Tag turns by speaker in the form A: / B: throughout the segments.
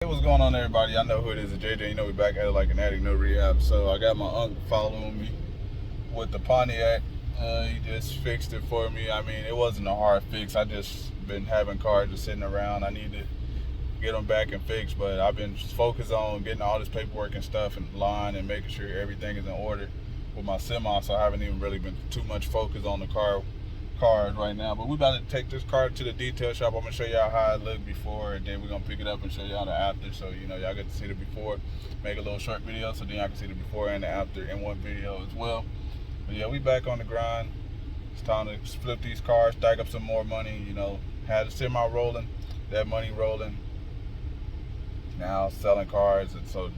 A: Hey, what's going on, everybody? I know who it is, it's JJ. You know we back at it like an addict, no rehab. So I got my uncle following me with the Pontiac. He just fixed it for me. I mean, it wasn't a hard fix. I just been having cars just sitting around. I need to get them back and fixed, but I've been just focused on getting all this paperwork and stuff in line and making sure everything is in order with my semi. So I haven't even really been too much focused on the cars right now. But we about to take this car to the detail shop. I'm gonna show y'all how it looked before, and then we're gonna pick it up and show y'all the after, so you know y'all get to see the before, make a little short video so then y'all can see the before and the after in one video as well. But yeah, we back on the grind. It's time to flip these cars, stack up some more money, you know, had the semi rolling, that money rolling, now selling cars, and so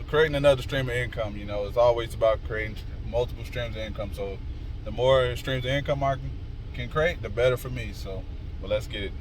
A: creating another stream of income. You know, it's always about creating multiple streams of income. So the more streams of income I can create, the better for me. So, but let's get it.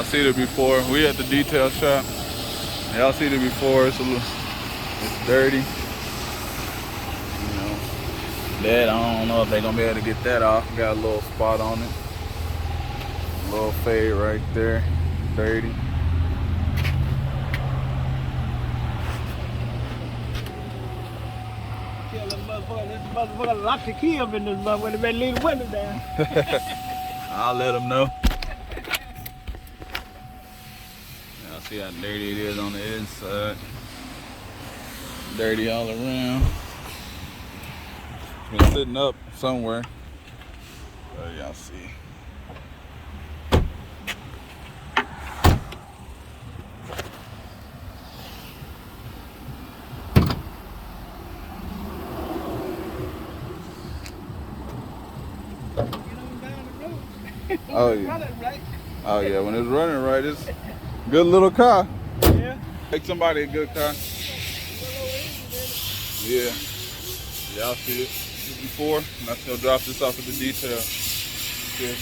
A: See the before. We at the detail shop. Y'all see the before. It's dirty. You know, that I don't know if they're gonna be able to get that off. Got a little spot on it. A little fade right there. Dirty.
B: Kill this motherfucker lock the key up in this motherfucker. They better leave the window down.
A: I'll let them know. See how dirty it is on the inside. Dirty all around. It's been sitting up somewhere. Y'all see. Oh yeah. Oh yeah. When it's running right, it's good little car.
B: Yeah.
A: Make somebody a good car. Yeah. Y'all see it before. I'm just gonna drop this off at the detail. Yeah.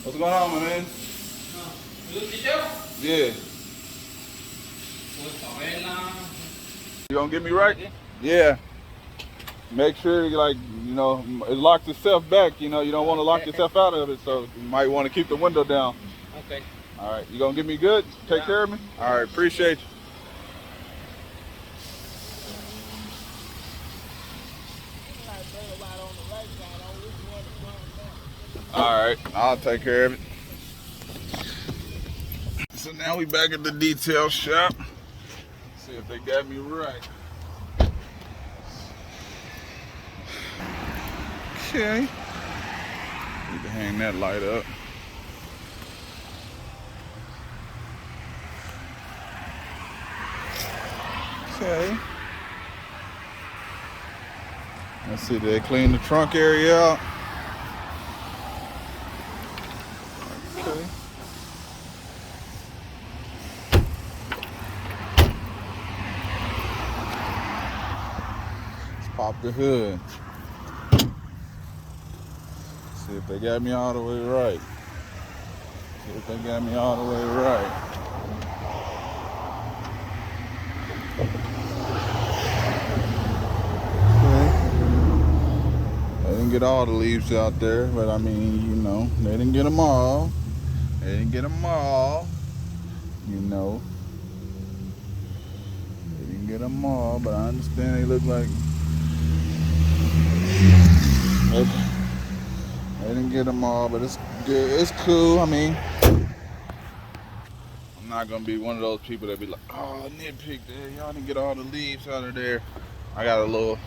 A: What's going on, my man? Yeah. You gonna get me right? Yeah. Make sure you know, it locks itself back. You know, you don't want to lock yourself out of it, so you might want to keep the window down.
B: Okay.
A: All right. You gonna get me good? Take care of me? All right. Appreciate you. All right. I'll take care of it. So now we back at the detail shop. See if they got me right. Okay. Need to hang that light up. Okay. Let's see, did they clean the trunk area out? Okay. Let's pop the hood. See if they got me all the way right. See if they got me all the way right. They didn't get all the leaves out there, but I mean, you know, they didn't get them all. They didn't get them all. You know. They didn't get them all, but I understand they look like... They didn't get them all, but it's good. It's cool. I mean, I'm not gonna be one of those people that be like, "Oh, nitpick there. Y'all didn't get all the leaves out of there." I got a little.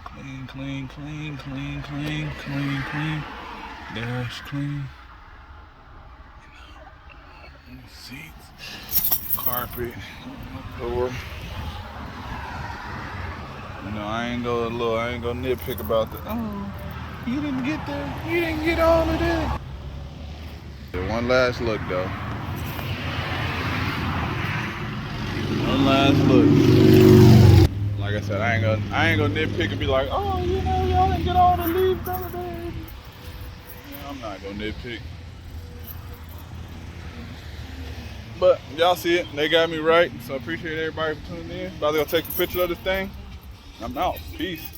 A: Clean, clean, clean, clean, clean, clean. Dash clean. Seats. carpet, door. You know, I ain't gonna nitpick about the. Oh, you didn't get there. You didn't get all of that. One last look though. One last look. Like I said, I ain't gonna nitpick and be like, oh, you know, y'all didn't get all the leaves over there. Yeah, I'm not gonna nitpick. But y'all see it, they got me right. So I appreciate everybody for tuning in. About to go take a picture of this thing. I'm out. Peace.